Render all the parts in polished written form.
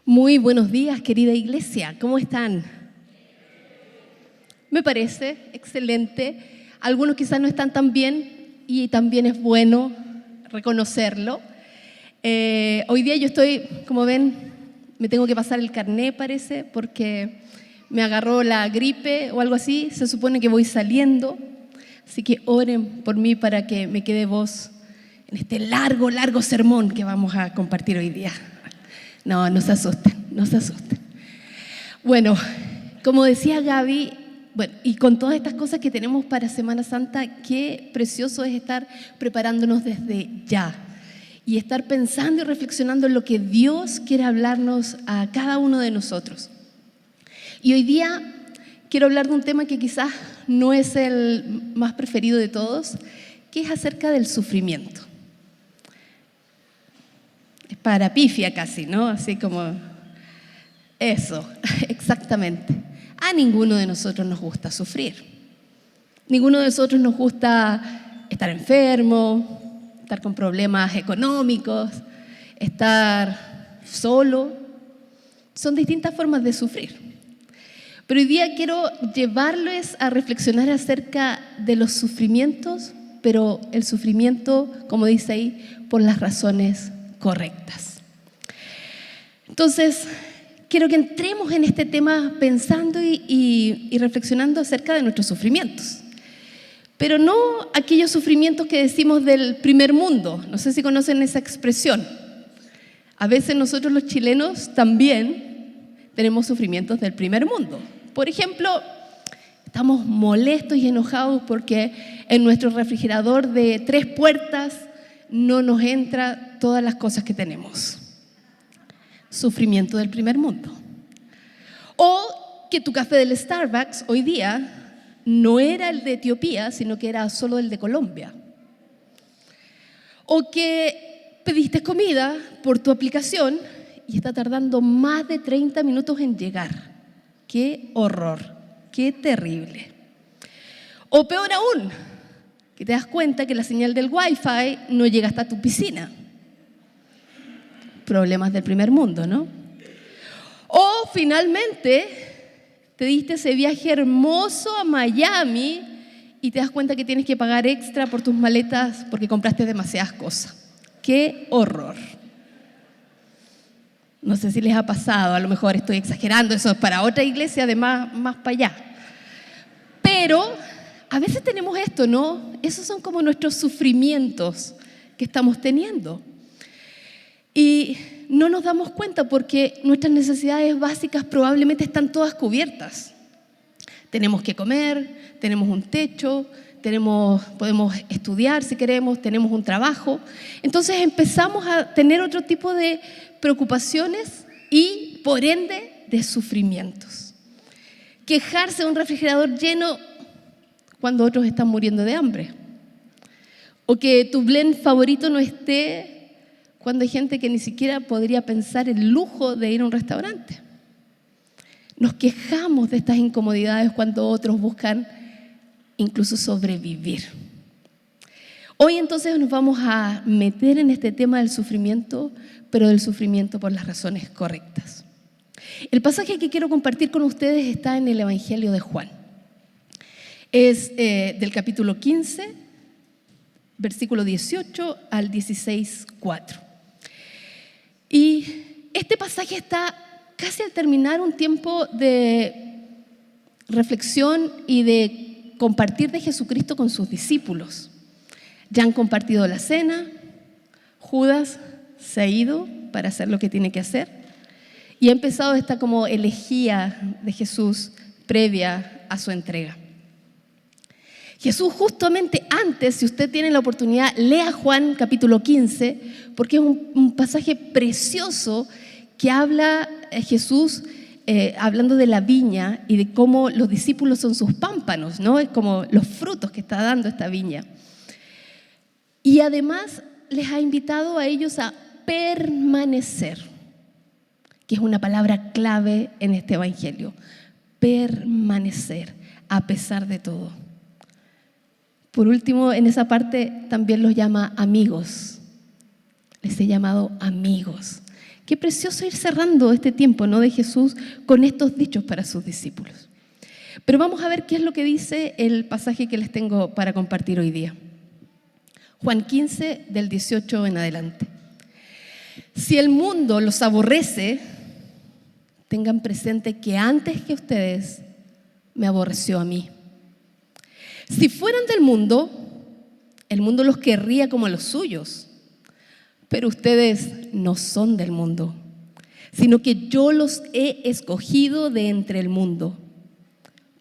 Muy buenos días, querida iglesia. ¿Cómo están? Me parece excelente. Algunos quizás no están tan bien y también es bueno reconocerlo. Hoy día yo estoy, como ven, me tengo que pasar el carné, parece, porque me agarró la gripe o algo así. Se supone que voy saliendo, así que oren por mí para que me quede voz en este largo sermón que vamos a compartir hoy día. No se asusten, no se asusten. Bueno, como decía Gaby, y con todas estas cosas que tenemos para Semana Santa, qué precioso es estar preparándonos desde ya y estar pensando y reflexionando en lo que Dios quiere hablarnos a cada uno de nosotros. Y hoy día quiero hablar de un tema que quizás no es el más preferido de todos, que es acerca del sufrimiento. Es para pifia casi, ¿no? Así como eso, exactamente. A ninguno de nosotros nos gusta sufrir. Ninguno de nosotros nos gusta estar enfermo, estar con problemas económicos, estar solo. Son distintas formas de sufrir. Pero hoy día quiero llevarles a reflexionar acerca de los sufrimientos, pero el sufrimiento, como dice ahí, por las razones correctas. Entonces, quiero que entremos en este tema pensando y reflexionando acerca de nuestros sufrimientos. Pero no aquellos sufrimientos que decimos del primer mundo. No sé si conocen esa expresión. A veces nosotros los chilenos también tenemos sufrimientos del primer mundo. Por ejemplo, estamos molestos y enojados porque en nuestro refrigerador de 3 puertas no nos entra todas las cosas que tenemos. Sufrimiento del primer mundo. O que tu café del Starbucks hoy día no era el de Etiopía, sino que era solo el de Colombia. O que pediste comida por tu aplicación y está tardando más de 30 minutos en llegar. ¡Qué horror! ¡Qué terrible! O peor aún, que te das cuenta que la señal del Wi-Fi no llega hasta tu piscina. Problemas del primer mundo, ¿no? O finalmente te diste ese viaje hermoso a Miami y te das cuenta que tienes que pagar extra por tus maletas porque compraste demasiadas cosas. ¡Qué horror! No sé si les ha pasado, a lo mejor estoy exagerando, eso es para otra iglesia, además, más para allá. Pero a veces tenemos esto, ¿no? Esos son como nuestros sufrimientos que estamos teniendo. Y no nos damos cuenta porque nuestras necesidades básicas probablemente están todas cubiertas. Tenemos que comer, tenemos un techo, podemos estudiar si queremos, tenemos un trabajo. Entonces empezamos a tener otro tipo de preocupaciones y, por ende, de sufrimientos. Quejarse de un refrigerador lleno cuando otros están muriendo de hambre. O que tu blend favorito no esté cuando hay gente que ni siquiera podría pensar el lujo de ir a un restaurante. Nos quejamos de estas incomodidades cuando otros buscan incluso sobrevivir. Hoy entonces nos vamos a meter en este tema del sufrimiento, pero del sufrimiento por las razones correctas. El pasaje que quiero compartir con ustedes está en el Evangelio de Juan. Es del capítulo 15, versículo 18 al 16:4. Y este pasaje está casi al terminar un tiempo de reflexión y de compartir de Jesucristo con sus discípulos. Ya han compartido la cena, Judas se ha ido para hacer lo que tiene que hacer y ha empezado esta como elegía de Jesús previa a su entrega. Jesús justamente antes, si usted tiene la oportunidad, lea Juan capítulo 15, porque es un pasaje precioso que habla Jesús hablando de la viña y de cómo los discípulos son sus pámpanos, ¿no? Es como los frutos que está dando esta viña. Y además les ha invitado a ellos a permanecer, que es una palabra clave en este evangelio. Permanecer a pesar de todo. Por último, en esa parte también los llama amigos. Les he llamado amigos. Qué precioso ir cerrando este tiempo, ¿no?, de Jesús con estos dichos para sus discípulos. Pero vamos a ver qué es lo que dice el pasaje que les tengo para compartir hoy día. Juan 15, del 18 en adelante. Si el mundo los aborrece, tengan presente que antes que ustedes me aborreció a mí. Si fueran del mundo, el mundo los querría como a los suyos. Pero ustedes no son del mundo, sino que yo los he escogido de entre el mundo.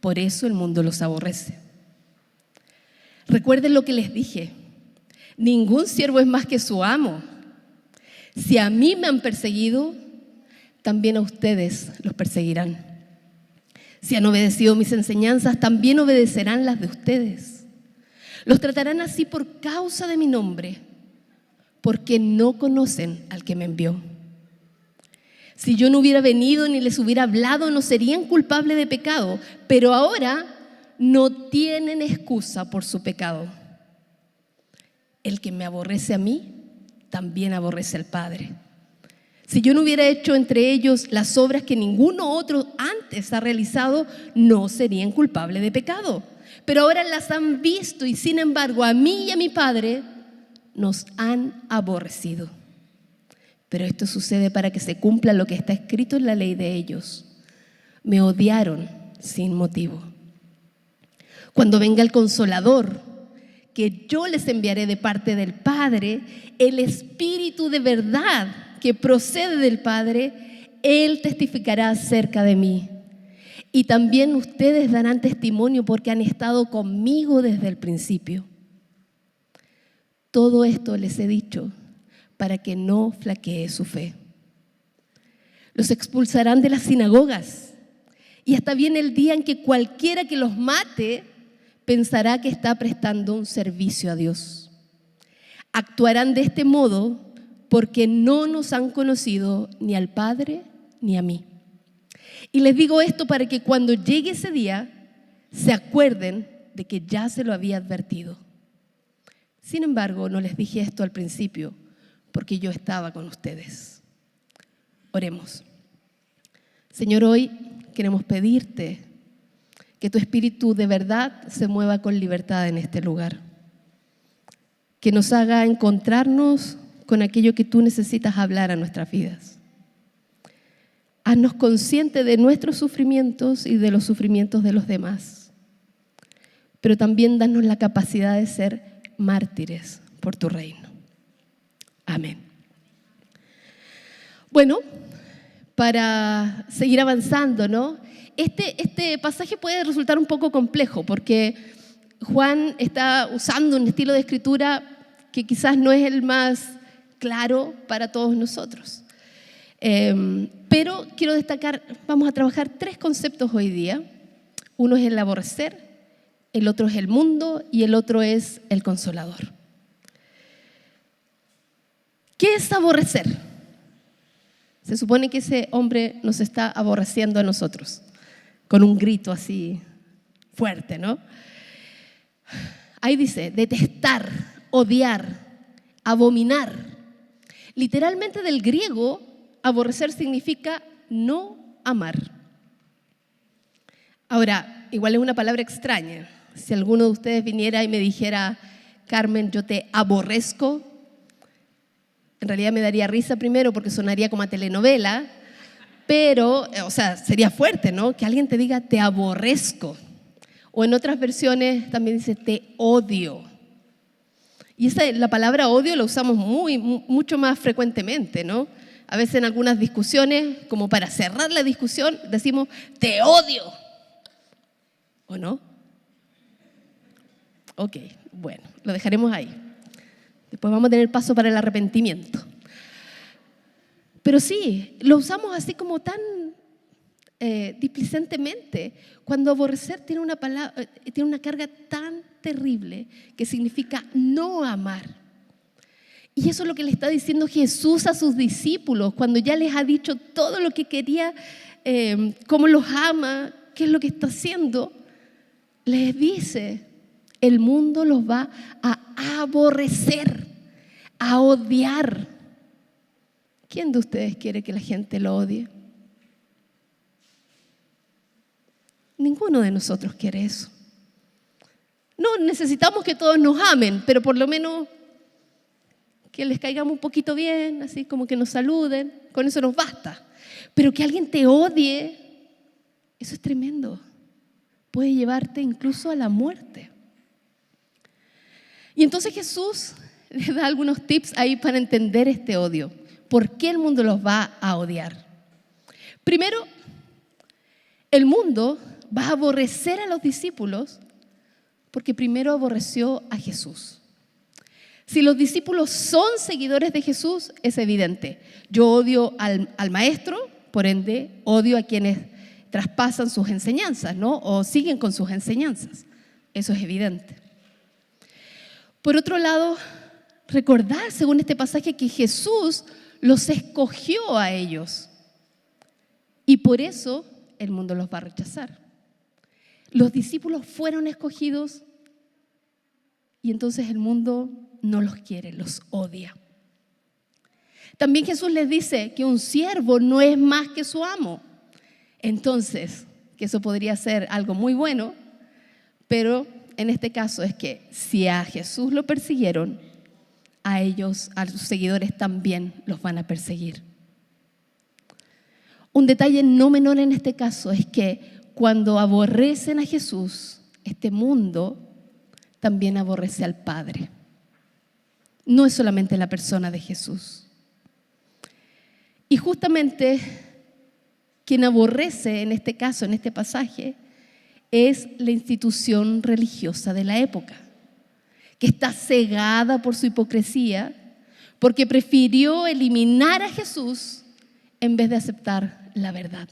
Por eso el mundo los aborrece. Recuerden lo que les dije. Ningún siervo es más que su amo. Si a mí me han perseguido, también a ustedes los perseguirán. Si han obedecido mis enseñanzas, también obedecerán las de ustedes. Los tratarán así por causa de mi nombre, porque no conocen al que me envió. Si yo no hubiera venido ni les hubiera hablado, no serían culpables de pecado, pero ahora no tienen excusa por su pecado. El que me aborrece a mí, también aborrece al Padre. Si yo no hubiera hecho entre ellos las obras que ninguno otro antes ha realizado, no serían culpables de pecado. Pero ahora las han visto y sin embargo a mí y a mi Padre nos han aborrecido. Pero esto sucede para que se cumpla lo que está escrito en la ley de ellos. Me odiaron sin motivo. Cuando venga el Consolador, que yo les enviaré de parte del Padre, el Espíritu de verdad que procede del Padre, Él testificará acerca de mí. Y también ustedes darán testimonio porque han estado conmigo desde el principio. Todo esto les he dicho para que no flaquee su fe. Los expulsarán de las sinagogas y hasta viene el día en que cualquiera que los mate pensará que está prestando un servicio a Dios. Actuarán de este modo porque no nos han conocido ni al Padre ni a mí. Y les digo esto para que cuando llegue ese día se acuerden de que ya se lo había advertido. Sin embargo, no les dije esto al principio, porque yo estaba con ustedes. Oremos. Señor, hoy queremos pedirte que tu Espíritu de verdad se mueva con libertad en este lugar. Que nos haga encontrarnos con aquello que tú necesitas hablar a nuestras vidas. Haznos conscientes de nuestros sufrimientos y de los sufrimientos de los demás. Pero también danos la capacidad de ser mártires por tu reino. Amén. Bueno, para seguir avanzando, ¿no? Este pasaje puede resultar un poco complejo porque Juan está usando un estilo de escritura que quizás no es el más claro para todos nosotros. Pero quiero destacar, vamos a trabajar 3 conceptos hoy día. Uno es el aborrecer, el otro es el mundo y el otro es el consolador. ¿Qué es aborrecer? Se supone que ese hombre nos está aborreciendo a nosotros, con un grito así fuerte, ¿no? Ahí dice, detestar, odiar, abominar. Literalmente del griego, aborrecer significa no amar. Ahora, igual es una palabra extraña. Si alguno de ustedes viniera y me dijera, Carmen, yo te aborrezco, en realidad me daría risa primero porque sonaría como a telenovela, pero, o sea, sería fuerte, ¿no? Que alguien te diga, te aborrezco. O en otras versiones también dice, te odio. Y la palabra odio la usamos mucho más frecuentemente, ¿no? A veces en algunas discusiones, como para cerrar la discusión, decimos, te odio. ¿O no? Ok, bueno, lo dejaremos ahí. Después vamos a tener paso para el arrepentimiento. Pero sí, lo usamos así como tan displicentemente, cuando aborrecer tiene una carga tan terrible que significa no amar. Y eso es lo que le está diciendo Jesús a sus discípulos, cuando ya les ha dicho todo lo que quería, cómo los ama, qué es lo que está haciendo. Les dice, el mundo los va a aborrecer, a odiar. ¿Quién de ustedes quiere que la gente lo odie? Ninguno de nosotros quiere eso. No necesitamos que todos nos amen, pero por lo menos que les caigamos un poquito bien, así como que nos saluden, con eso nos basta. Pero que alguien te odie, eso es tremendo. Puede llevarte incluso a la muerte. Y entonces Jesús les da algunos tips ahí para entender este odio. ¿Por qué el mundo los va a odiar? Primero, el mundo va a aborrecer a los discípulos porque primero aborreció a Jesús. Si los discípulos son seguidores de Jesús, es evidente. Yo odio al maestro, por ende, odio a quienes traspasan sus enseñanzas, ¿no? O siguen con sus enseñanzas. Eso es evidente. Por otro lado, recordar, según este pasaje, que Jesús los escogió a ellos. Y por eso el mundo los va a rechazar. Los discípulos fueron escogidos y entonces el mundo no los quiere, los odia. También Jesús les dice que un siervo no es más que su amo. Entonces, que eso podría ser algo muy bueno, pero en este caso es que si a Jesús lo persiguieron, a ellos, a sus seguidores también los van a perseguir. Un detalle no menor en este caso es que cuando aborrecen a Jesús, este mundo también aborrece al Padre. No es solamente la persona de Jesús. Y justamente quien aborrece en este caso, en este pasaje, es la institución religiosa de la época, que está cegada por su hipocresía, porque prefirió eliminar a Jesús en vez de aceptar la verdad.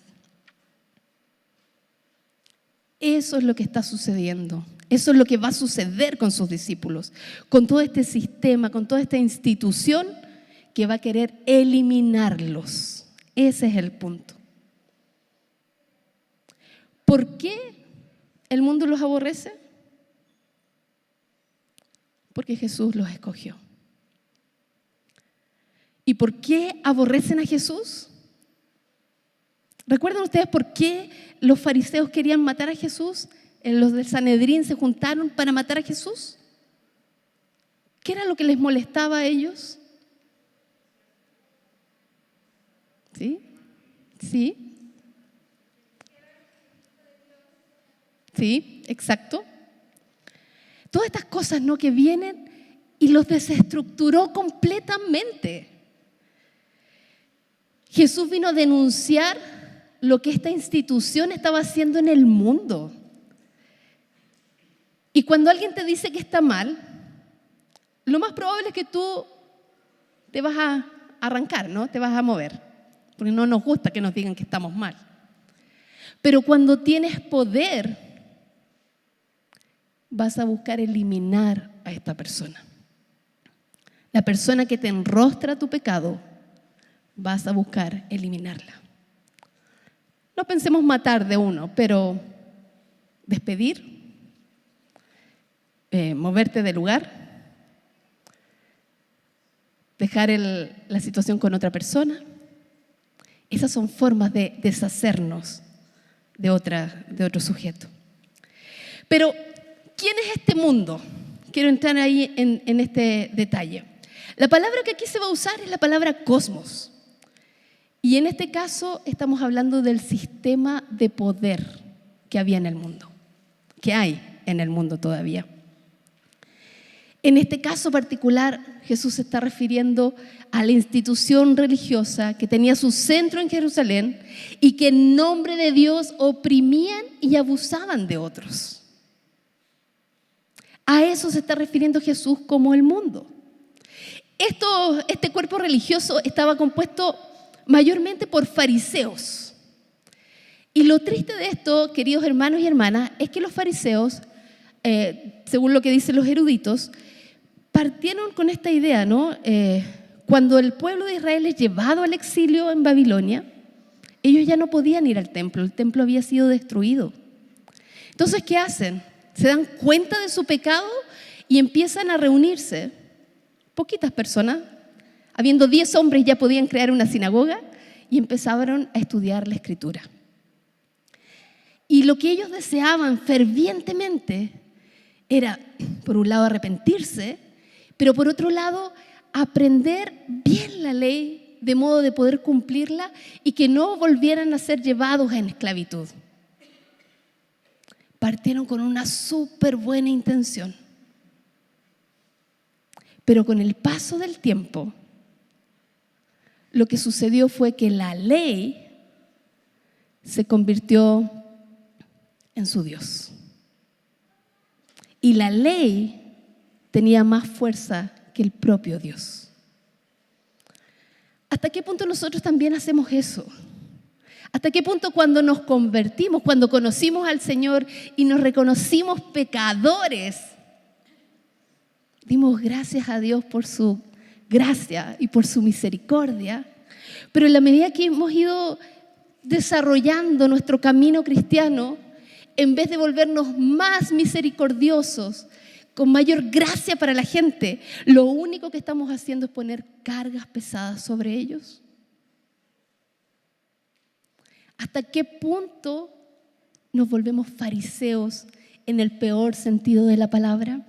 Eso es lo que está sucediendo. Eso es lo que va a suceder con sus discípulos, con todo este sistema, con toda esta institución que va a querer eliminarlos. Ese es el punto. ¿Por qué el mundo los aborrece? Porque Jesús los escogió. ¿Y por qué aborrecen a Jesús? ¿Recuerdan ustedes por qué los fariseos querían matar a Jesús? Los del Sanedrín se juntaron para matar a Jesús. ¿Qué era lo que les molestaba a ellos? ¿Sí? ¿Sí? Sí, exacto. Todas estas cosas, ¿no?, que vienen y los desestructuró completamente. Jesús vino a denunciar lo que esta institución estaba haciendo en el mundo. Y cuando alguien te dice que está mal, lo más probable es que tú te vas a arrancar, ¿no? Te vas a mover, porque no nos gusta que nos digan que estamos mal. Pero cuando tienes poder, vas a buscar eliminar a esta persona. La persona que te enrostra tu pecado, vas a buscar eliminarla. No pensemos matar de uno, pero despedir, moverte del lugar, dejar la situación con otra persona. Esas son formas de deshacernos de otro sujeto. Pero, ¿quién es este mundo? Quiero entrar ahí en este detalle. La palabra que aquí se va a usar es la palabra cosmos. Y en este caso estamos hablando del sistema de poder que había en el mundo, que hay en el mundo todavía. En este caso particular, Jesús se está refiriendo a la institución religiosa que tenía su centro en Jerusalén y que en nombre de Dios oprimían y abusaban de otros. A eso se está refiriendo Jesús como el mundo. Este cuerpo religioso estaba compuesto mayormente por fariseos. Y lo triste de esto, queridos hermanos y hermanas, es que los fariseos, según lo que dicen los eruditos, partieron con esta idea, ¿no? Cuando el pueblo de Israel es llevado al exilio en Babilonia, ellos ya no podían ir al templo, el templo había sido destruido. Entonces, ¿qué hacen? Se dan cuenta de su pecado y empiezan a reunirse. Poquitas personas, Habiendo 10 hombres ya podían crear una sinagoga y empezaron a estudiar la Escritura. Y lo que ellos deseaban fervientemente era, por un lado, arrepentirse, pero por otro lado, aprender bien la ley de modo de poder cumplirla y que no volvieran a ser llevados en esclavitud. Partieron con una súper buena intención. Pero con el paso del tiempo, lo que sucedió fue que la ley se convirtió en su Dios. Y la ley tenía más fuerza que el propio Dios. ¿Hasta qué punto nosotros también hacemos eso? ¿Hasta qué punto cuando nos convertimos, cuando conocimos al Señor y nos reconocimos pecadores, dimos gracias a Dios por su gracia y por su misericordia? Pero en la medida que hemos ido desarrollando nuestro camino cristiano, en vez de volvernos más misericordiosos, con mayor gracia para la gente, lo único que estamos haciendo es poner cargas pesadas sobre ellos. ¿Hasta qué punto nos volvemos fariseos en el peor sentido de la palabra?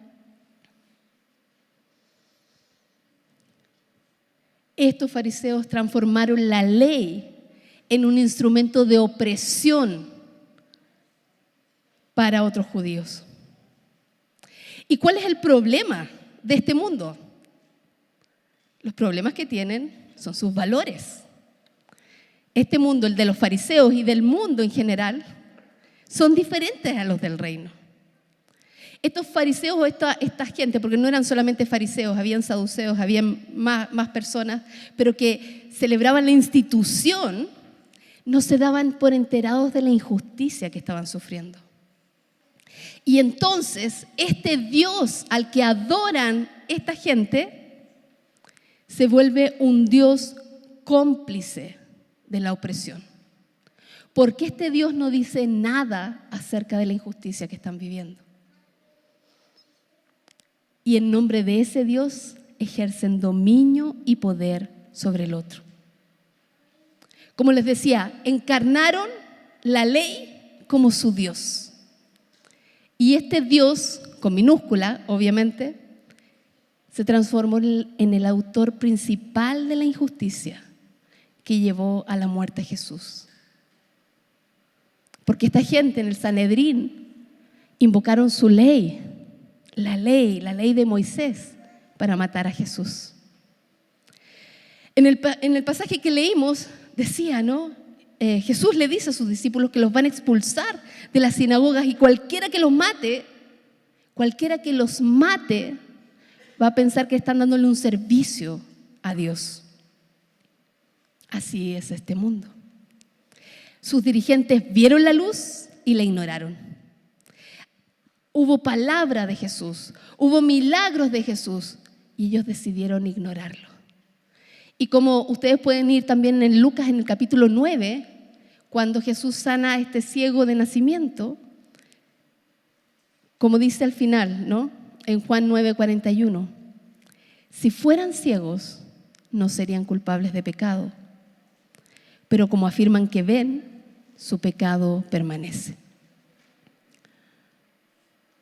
Estos fariseos transformaron la ley en un instrumento de opresión para otros judíos. ¿Y cuál es el problema de este mundo? Los problemas que tienen son sus valores. Este mundo, el de los fariseos y del mundo en general, son diferentes a los del reino. Estos fariseos o esta gente, porque no eran solamente fariseos, habían saduceos, habían más personas, pero que celebraban la institución, no se daban por enterados de la injusticia que estaban sufriendo. Y entonces, este Dios al que adoran esta gente se vuelve un Dios cómplice de la opresión. Porque este Dios no dice nada acerca de la injusticia que están viviendo. Y en nombre de ese Dios ejercen dominio y poder sobre el otro. Como les decía, encarnaron la ley como su Dios. Y este Dios, con minúscula, obviamente, se transformó en el autor principal de la injusticia que llevó a la muerte a Jesús. Porque esta gente en el Sanedrín invocaron su ley, la ley de Moisés, para matar a Jesús. En el pasaje que leímos decía, ¿no? Jesús le dice a sus discípulos que los van a expulsar de las sinagogas y cualquiera que los mate va a pensar que están dándole un servicio a Dios. Así es este mundo. Sus dirigentes vieron la luz y la ignoraron. Hubo palabra de Jesús, hubo milagros de Jesús y ellos decidieron ignorarlo. Y como ustedes pueden ir también en Lucas en el capítulo 9, cuando Jesús sana a este ciego de nacimiento, como dice al final, ¿no? En Juan 9:41, si fueran ciegos no serían culpables de pecado, pero como afirman que ven, su pecado permanece.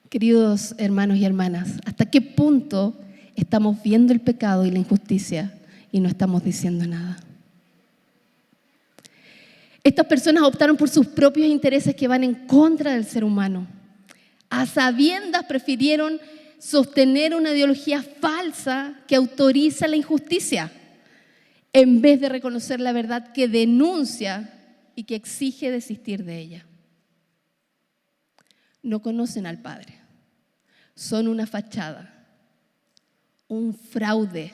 Queridos hermanos y hermanas, ¿hasta qué punto estamos viendo el pecado y la injusticia y no estamos diciendo nada? Estas personas optaron por sus propios intereses que van en contra del ser humano. A sabiendas prefirieron sostener una ideología falsa que autoriza la injusticia, en vez de reconocer la verdad que denuncia y que exige desistir de ella. No conocen al Padre. Son una fachada, un fraude.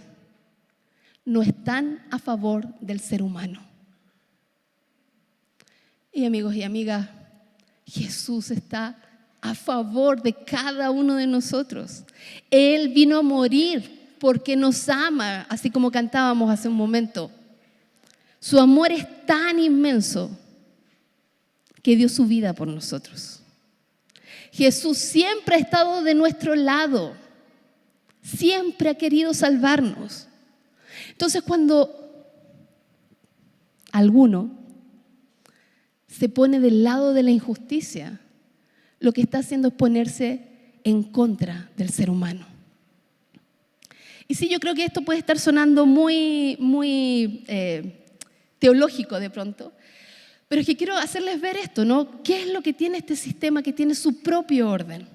No están a favor del ser humano. Y amigos y amigas, Jesús está a favor de cada uno de nosotros. Él vino a morir porque nos ama, así como cantábamos hace un momento. Su amor es tan inmenso que dio su vida por nosotros. Jesús siempre ha estado de nuestro lado, siempre ha querido salvarnos. Entonces, cuando alguno se pone del lado de la injusticia, lo que está haciendo es ponerse en contra del ser humano. Y sí, yo creo que esto puede estar sonando muy teológico de pronto, pero es que quiero hacerles ver esto, ¿no? ¿Qué es lo que tiene este sistema que tiene su propio orden?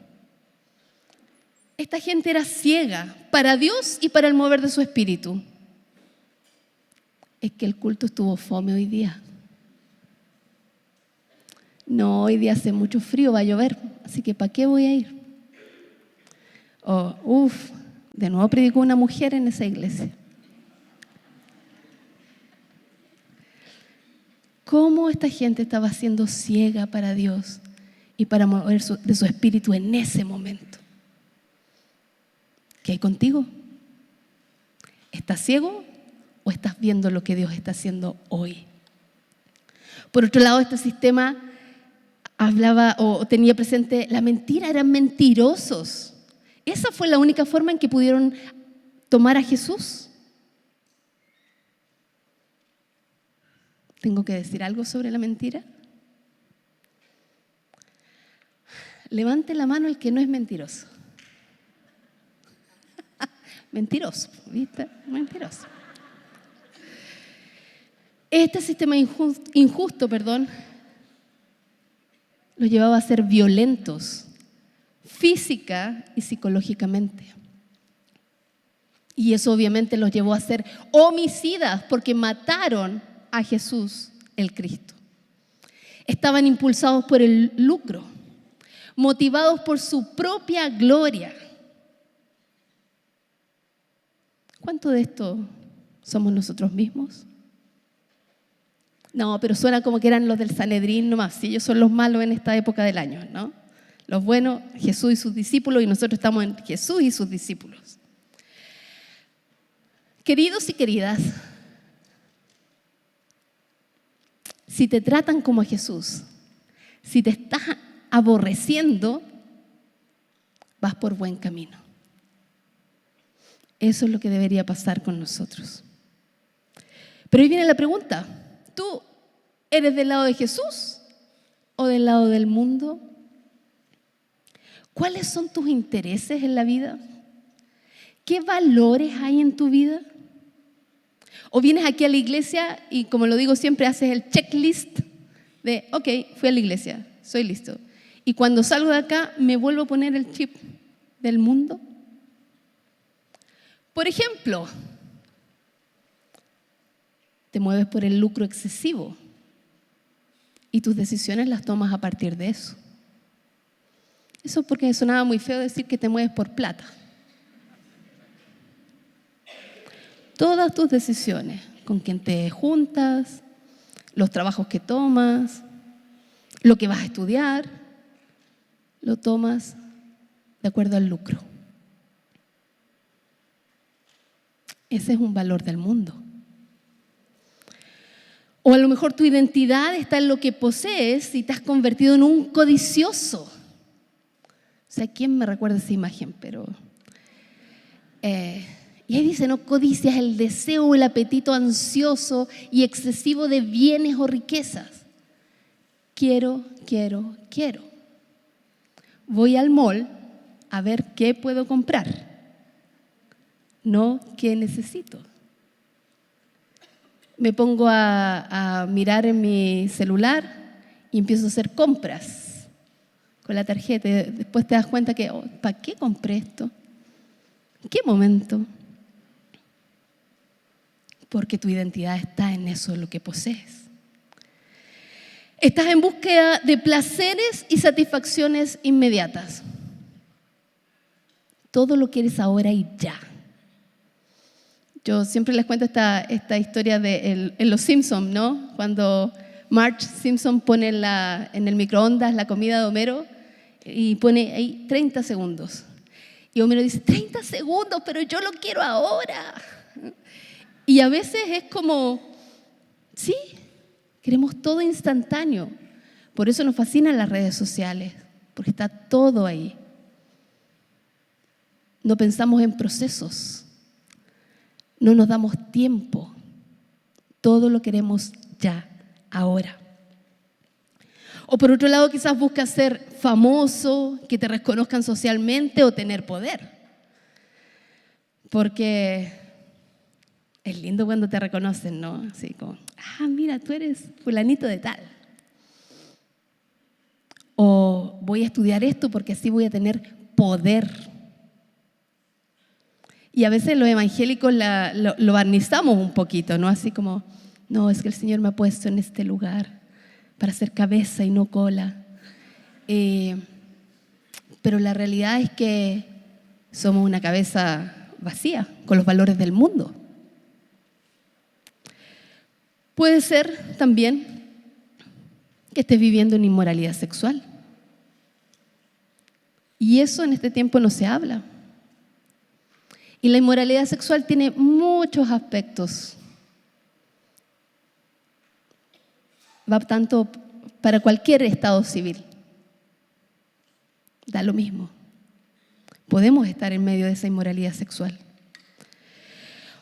Esta gente era ciega para Dios y para el mover de su espíritu. Es que el culto estuvo fome hoy día. No, hoy día hace mucho frío, va a llover, así que ¿para qué voy a ir? De nuevo predicó una mujer en esa iglesia. ¿Cómo esta gente estaba siendo ciega para Dios y para mover de su espíritu en ese momento? ¿Qué hay contigo? ¿Estás ciego o estás viendo lo que Dios está haciendo hoy? Por otro lado, este sistema hablaba o tenía presente la mentira, eran mentirosos. Esa fue la única forma en que pudieron tomar a Jesús. ¿Tengo que decir algo sobre la mentira? Levante la mano el que no es mentiroso. Mentiroso, ¿viste? Mentiroso. Este sistema injusto, los llevaba a ser violentos, física y psicológicamente. Y eso obviamente los llevó a ser homicidas porque mataron a Jesús el Cristo. Estaban impulsados por el lucro, motivados por su propia gloria. ¿Cuánto de esto somos nosotros mismos? No, pero suena como que eran los del Sanedrín nomás. Si ellos son los malos en esta época del año, ¿no? Los buenos, Jesús y sus discípulos, y nosotros estamos en Jesús y sus discípulos. Queridos y queridas, si te tratan como a Jesús, si te estás aborreciendo, vas por buen camino. Eso es lo que debería pasar con nosotros. Pero ahí viene la pregunta. ¿Tú eres del lado de Jesús o del lado del mundo? ¿Cuáles son tus intereses en la vida? ¿Qué valores hay en tu vida? ¿O vienes aquí a la iglesia y, como lo digo siempre, haces el checklist de, ok, fui a la iglesia, soy listo? Y cuando salgo de acá, ¿me vuelvo a poner el chip del mundo? Por ejemplo, te mueves por el lucro excesivo y tus decisiones las tomas a partir de eso. Eso porque sonaba muy feo decir que te mueves por plata. Todas tus decisiones, con quién te juntas, los trabajos que tomas, lo que vas a estudiar, lo tomas de acuerdo al lucro. Ese es un valor del mundo. O a lo mejor tu identidad está en lo que posees y te has convertido en un codicioso. O sea, ¿quién me recuerda esa imagen? Pero y ahí dice, ¿no? Codicia es el deseo o el apetito ansioso y excesivo de bienes o riquezas. Quiero. Voy al mall a ver qué puedo comprar, no qué necesito. Me pongo a mirar en mi celular y empiezo a hacer compras con la tarjeta. Después te das cuenta que, ¿para qué compré esto? ¿En qué momento? Porque tu identidad está en eso, lo que posees. Estás en búsqueda de placeres y satisfacciones inmediatas. Todo lo quieres ahora y ya. Yo siempre les cuento esta historia en Los Simpsons, ¿no? Cuando Marge Simpson pone en el microondas la comida de Homero y pone ahí 30 segundos. Y Homero dice, 30 segundos, pero yo lo quiero ahora. Y a veces es como, sí, queremos todo instantáneo. Por eso nos fascinan las redes sociales, porque está todo ahí. No pensamos en procesos. No nos damos tiempo. Todo lo queremos ya, ahora. O por otro lado, quizás buscas ser famoso, que te reconozcan socialmente o tener poder. Porque es lindo cuando te reconocen, ¿no? Así como, mira, tú eres fulanito de tal. O voy a estudiar esto porque así voy a tener poder. Y a veces los evangélicos lo barnizamos un poquito, ¿no? Así como, no, es que el Señor me ha puesto en este lugar para ser cabeza y no cola. Pero la realidad es que somos una cabeza vacía, con los valores del mundo. Puede ser también que estés viviendo en inmoralidad sexual. Y eso en este tiempo no se habla. Y la inmoralidad sexual tiene muchos aspectos. Va tanto para cualquier estado civil. Da lo mismo. Podemos estar en medio de esa inmoralidad sexual.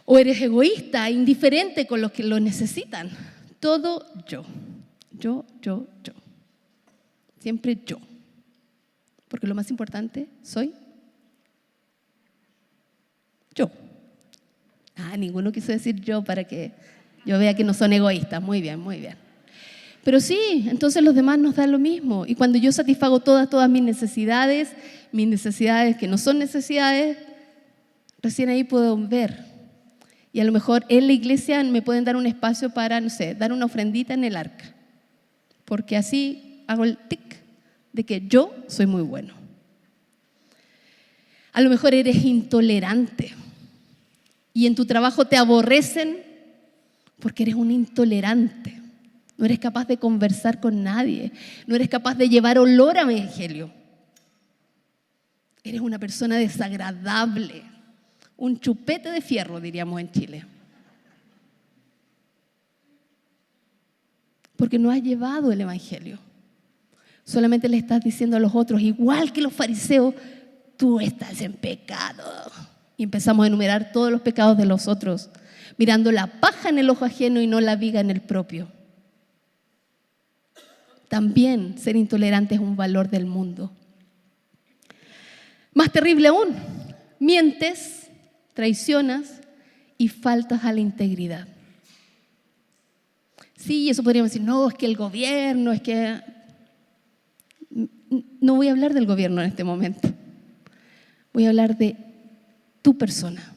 O eres egoísta, indiferente con los que lo necesitan. Todo yo. Yo. Siempre yo. Porque lo más importante soy yo. Ninguno quiso decir yo para que yo vea que no son egoístas. Muy bien, muy bien. Pero sí, entonces los demás nos dan lo mismo. Y cuando yo satisfago todas mis necesidades que no son necesidades, recién ahí puedo ver. Y a lo mejor en la iglesia me pueden dar un espacio para, no sé, dar una ofrendita en el arca. Porque así hago el tic de que yo soy muy bueno. A lo mejor eres intolerante y en tu trabajo te aborrecen porque eres un intolerante. No eres capaz de conversar con nadie. No eres capaz de llevar olor al evangelio. Eres una persona desagradable. Un chupete de fierro, diríamos en Chile. Porque no has llevado el evangelio. Solamente le estás diciendo a los otros, igual que los fariseos, tú estás en pecado. Y empezamos a enumerar todos los pecados de los otros, mirando la paja en el ojo ajeno y no la viga en el propio. También ser intolerante es un valor del mundo. Más terrible aún, mientes, traicionas y faltas a la integridad. Sí, eso podríamos decir, no, es que el gobierno, es que... No voy a hablar del gobierno en este momento. Voy a hablar de tu persona.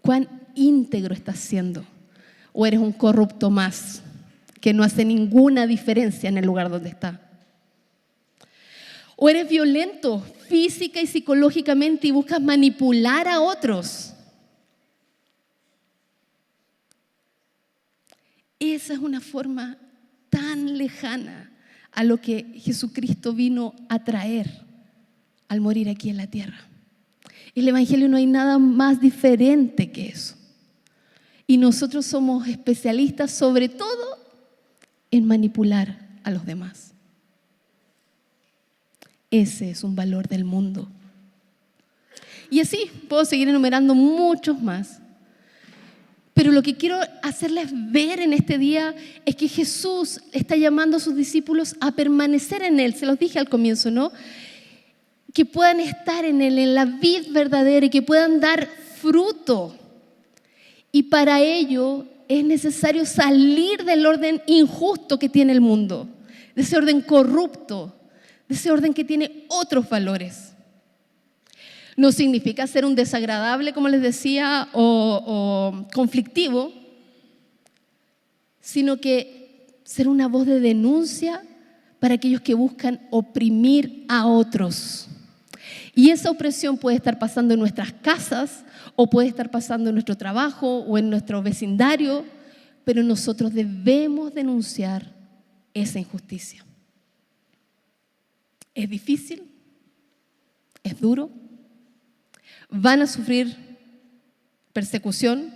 ¿Cuán íntegro estás siendo? ¿O eres un corrupto más que no hace ninguna diferencia en el lugar donde está? ¿O eres violento física y psicológicamente y buscas manipular a otros? Esa es una forma tan lejana a lo que Jesucristo vino a traer al morir aquí en la tierra. En el Evangelio no hay nada más diferente que eso. Y nosotros somos especialistas sobre todo en manipular a los demás. Ese es un valor del mundo. Y así puedo seguir enumerando muchos más. Pero lo que quiero hacerles ver en este día es que Jesús está llamando a sus discípulos a permanecer en Él. Se los dije al comienzo, ¿no? Que puedan estar en Él, en la vid verdadera y que puedan dar fruto. Y para ello es necesario salir del orden injusto que tiene el mundo, de ese orden corrupto, de ese orden que tiene otros valores. No significa ser un desagradable, como les decía, o conflictivo, sino que ser una voz de denuncia para aquellos que buscan oprimir a otros. Y esa opresión puede estar pasando en nuestras casas, o puede estar pasando en nuestro trabajo o en nuestro vecindario, pero nosotros debemos denunciar esa injusticia. Es difícil, es duro. Van a sufrir persecución,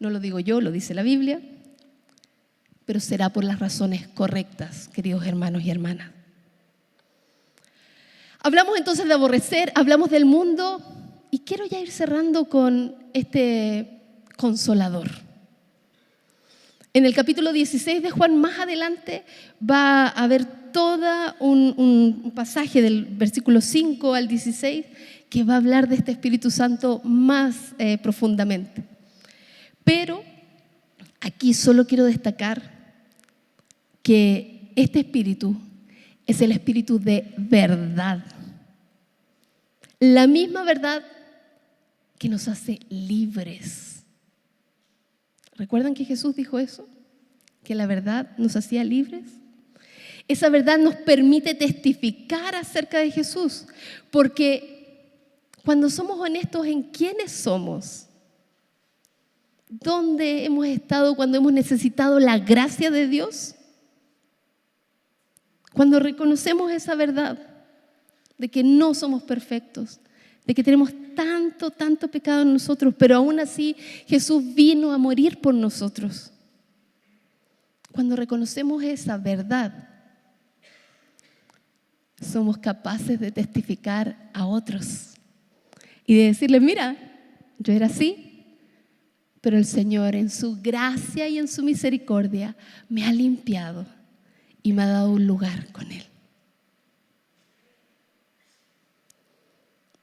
no lo digo yo, lo dice la Biblia, pero será por las razones correctas, queridos hermanos y hermanas. Hablamos entonces de aborrecer, hablamos del mundo Y quiero ya ir cerrando con este consolador. En el capítulo 16 de Juan, más adelante, va a haber todo un pasaje del versículo 5 al 16 que va a hablar de este Espíritu Santo más profundamente. Pero aquí solo quiero destacar que este Espíritu es el Espíritu de verdad. La misma verdad que nos hace libres. ¿Recuerdan que Jesús dijo eso? Que la verdad nos hacía libres. Esa verdad nos permite testificar acerca de Jesús, porque cuando somos honestos en quiénes somos, dónde hemos estado cuando hemos necesitado la gracia de Dios, cuando reconocemos esa verdad de que no somos perfectos, de que tenemos tanto pecado en nosotros, pero aún así Jesús vino a morir por nosotros. Cuando reconocemos esa verdad, somos capaces de testificar a otros y de decirles, mira, yo era así, pero el Señor en su gracia y en su misericordia me ha limpiado y me ha dado un lugar con Él.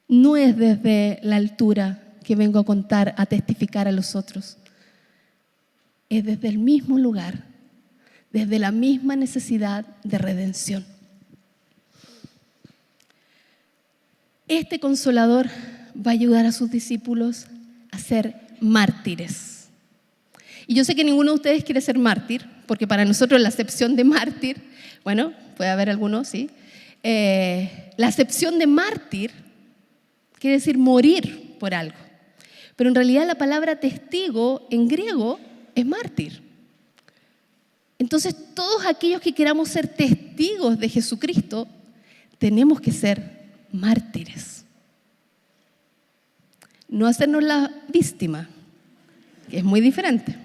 No es desde la altura que vengo a contar, a testificar a los otros. Es desde el mismo lugar, desde la misma necesidad de redención. Este Consolador va a ayudar a sus discípulos a ser mártires. Y yo sé que ninguno de ustedes quiere ser mártir, porque para nosotros la acepción de mártir, bueno, puede haber algunos, sí. La acepción de mártir quiere decir morir por algo. Pero en realidad la palabra testigo en griego es mártir. Entonces todos aquellos que queramos ser testigos de Jesucristo, tenemos que ser mártires. No hacernos la víctima, que es muy diferente.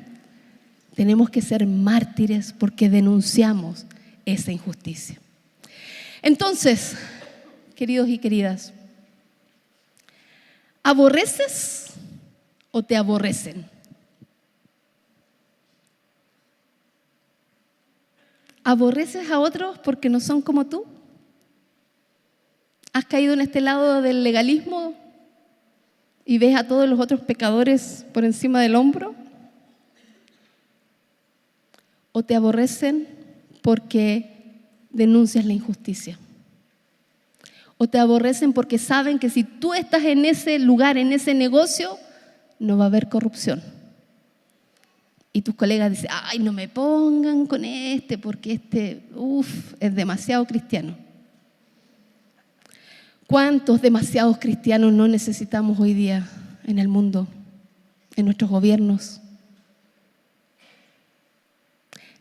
Tenemos que ser mártires porque denunciamos esa injusticia. Entonces, queridos y queridas, ¿aborreces o te aborrecen? ¿Aborreces a otros porque no son como tú? ¿Has caído en este lado del legalismo y ves a todos los otros pecadores por encima del hombro? ¿O te aborrecen porque denuncias la injusticia? ¿O te aborrecen porque saben que si tú estás en ese lugar, en ese negocio, no va a haber corrupción? Y tus colegas dicen, ay, no me pongan con este porque es demasiado cristiano. ¿Cuántos demasiados cristianos no necesitamos hoy día en el mundo, en nuestros gobiernos?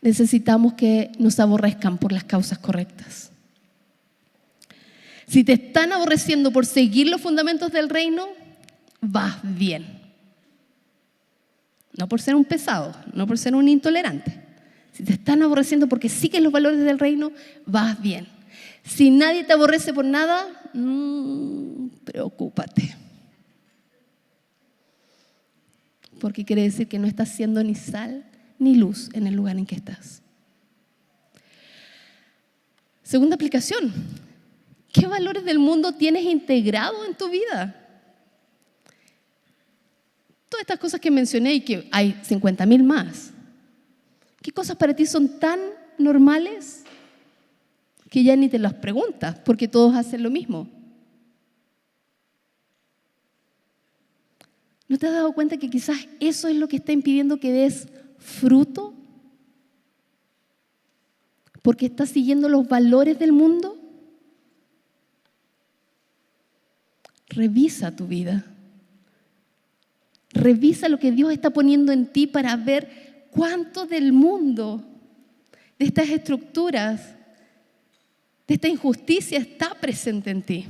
Necesitamos que nos aborrezcan por las causas correctas. Si te están aborreciendo por seguir los fundamentos del reino, vas bien. No por ser un pesado, no por ser un intolerante. Si te están aborreciendo porque sigues los valores del reino, vas bien. Si nadie te aborrece por nada, preocúpate. Porque quiere decir que no estás siendo ni sal ni luz en el lugar en que estás. Segunda aplicación. ¿Qué valores del mundo tienes integrado en tu vida? Todas estas cosas que mencioné y que hay 50.000 más. ¿Qué cosas para ti son tan normales que ya ni te las preguntas porque todos hacen lo mismo? ¿No te has dado cuenta que quizás eso es lo que está impidiendo que des fruto? ¿Porque estás siguiendo los valores del mundo? Revisa tu vida. Revisa lo que Dios está poniendo en ti para ver cuánto del mundo, de estas estructuras, de esta injusticia está presente en ti.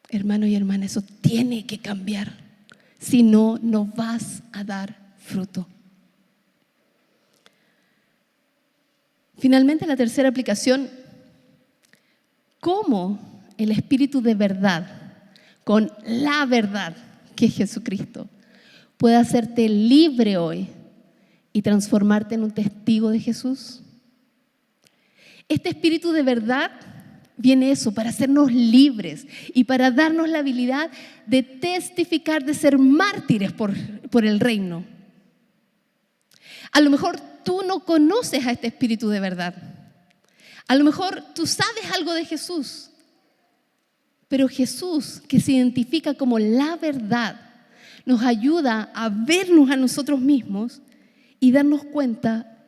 Hermano y hermana, eso tiene que cambiar. Si no, no vas a dar fruto. Finalmente, la tercera aplicación, ¿cómo el Espíritu de verdad con la verdad que es Jesucristo, puede hacerte libre hoy y transformarte en un testigo de Jesús? Este espíritu de verdad viene eso, para hacernos libres y para darnos la habilidad de testificar, de ser mártires por el reino. A lo mejor tú no conoces a este espíritu de verdad. A lo mejor tú sabes algo de Jesús, pero Jesús, que se identifica como la verdad, nos ayuda a vernos a nosotros mismos y darnos cuenta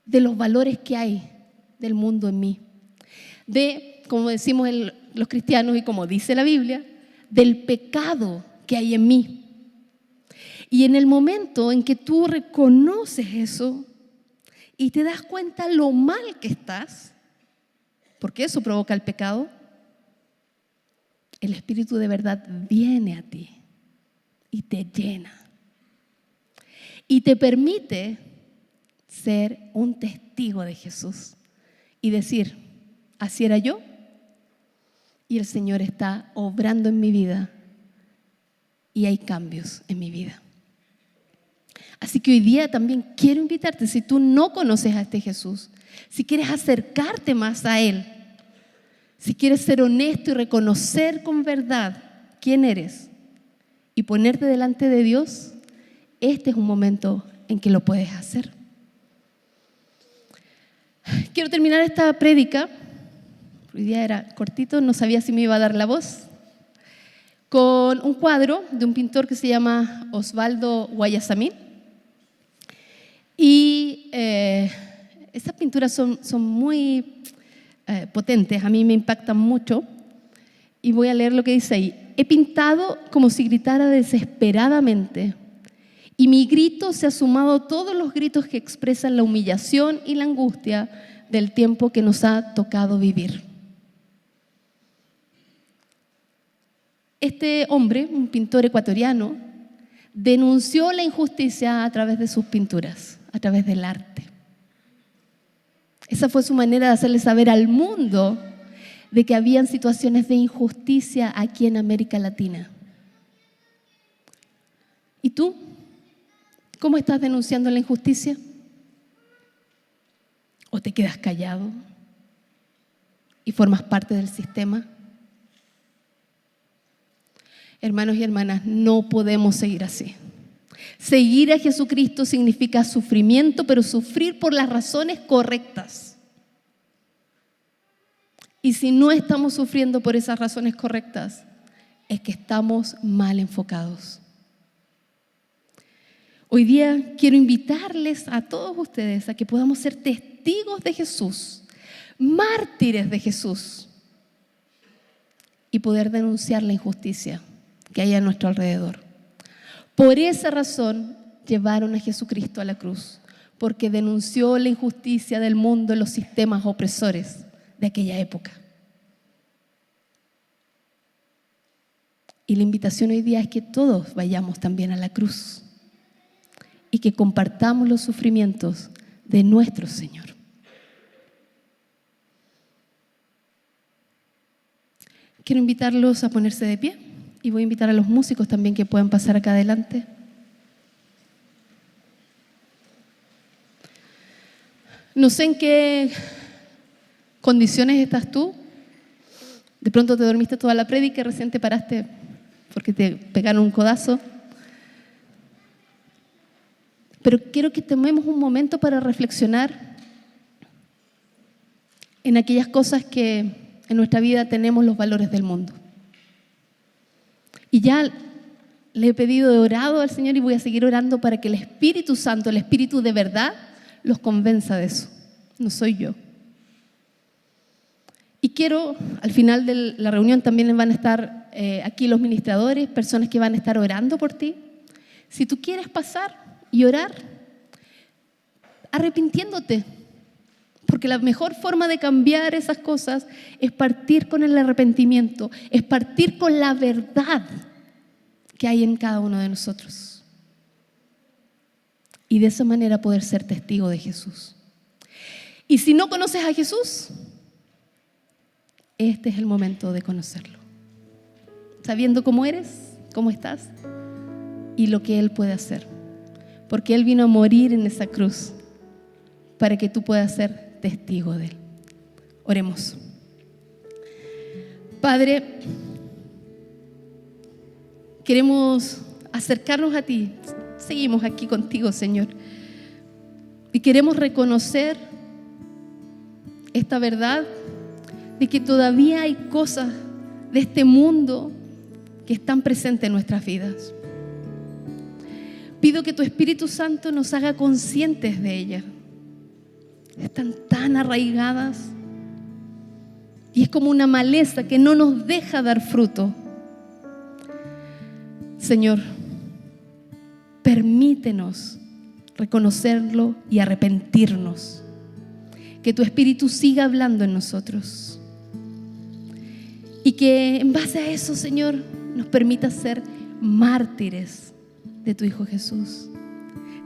de los valores que hay del mundo en mí. De, como decimos los cristianos y como dice la Biblia, del pecado que hay en mí. Y en el momento en que tú reconoces eso y te das cuenta lo mal que estás, porque eso provoca el pecado, el Espíritu de verdad viene a ti y te llena y te permite ser un testigo de Jesús y decir: así era yo y el Señor está obrando en mi vida y hay cambios en mi vida. Así que hoy día también quiero invitarte, si tú no conoces a este Jesús, si quieres acercarte más a Él, si quieres ser honesto y reconocer con verdad quién eres y ponerte delante de Dios, este es un momento en que lo puedes hacer. Quiero terminar esta prédica, hoy día era cortito, no sabía si me iba a dar la voz, con un cuadro de un pintor que se llama Osvaldo Guayasamín. Y estas pinturas son muy potentes, a mí me impactan mucho. Y voy a leer lo que dice ahí. He pintado como si gritara desesperadamente, y mi grito se ha sumado a todos los gritos que expresan la humillación y la angustia del tiempo que nos ha tocado vivir. Este hombre, un pintor ecuatoriano, denunció la injusticia a través de sus pinturas, a través del arte. Esa fue su manera de hacerle saber al mundo de que habían situaciones de injusticia aquí en América Latina. ¿Y tú? ¿Cómo estás denunciando la injusticia? ¿O te quedas callado y formas parte del sistema? Hermanos y hermanas, no podemos seguir así. Seguir a Jesucristo significa sufrimiento, pero sufrir por las razones correctas. Y si no estamos sufriendo por esas razones correctas, es que estamos mal enfocados. Hoy día quiero invitarles a todos ustedes a que podamos ser testigos de Jesús, mártires de Jesús, y poder denunciar la injusticia que hay a nuestro alrededor. Por esa razón llevaron a Jesucristo a la cruz, porque denunció la injusticia del mundo en los sistemas opresores de aquella época. Y la invitación hoy día es que todos vayamos también a la cruz y que compartamos los sufrimientos de nuestro Señor. Quiero invitarlos a ponerse de pie y voy a invitar a los músicos también que puedan pasar acá adelante. No sé en qué condiciones estás tú. De pronto te dormiste toda la prédica y recién te paraste porque te pegaron un codazo. Pero quiero que tomemos un momento para reflexionar en aquellas cosas que en nuestra vida tenemos los valores del mundo. Y ya le he pedido, he orado al Señor y voy a seguir orando para que el Espíritu Santo, el Espíritu de verdad, los convenza de eso. No soy yo. Y quiero, al final de la reunión también van a estar aquí los ministradores, personas que van a estar orando por ti. Si tú quieres pasar y orar, arrepintiéndote, porque la mejor forma de cambiar esas cosas es partir con el arrepentimiento, es partir con la verdad que hay en cada uno de nosotros. Y de esa manera poder ser testigo de Jesús. Y si no conoces a Jesús, este es el momento de conocerlo. sabiendo cómo eres, cómo estás y lo que Él puede hacer. Porque Él vino a morir en esa cruz para que tú puedas ser testigo de Él. Oremos. Padre, queremos acercarnos a ti. Seguimos aquí contigo, Señor. Y queremos reconocer esta verdad de que todavía hay cosas de este mundo que están presentes en nuestras vidas. Pido que tu Espíritu Santo nos haga conscientes de ellas. Están tan arraigadas y es como una maleza que no nos deja dar fruto. Señor, permítenos reconocerlo y arrepentirnos. Que tu Espíritu siga hablando en nosotros. Y que en base a eso, Señor, nos permita ser mártires de tu Hijo Jesús.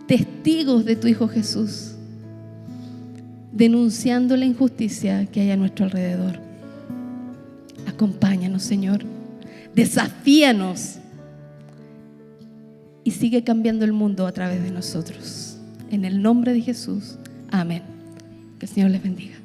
Testigos de tu Hijo Jesús. Denunciando la injusticia que hay a nuestro alrededor. Acompáñanos, Señor. Desafíanos. Y sigue cambiando el mundo a través de nosotros. En el nombre de Jesús. Amén. Que el Señor les bendiga.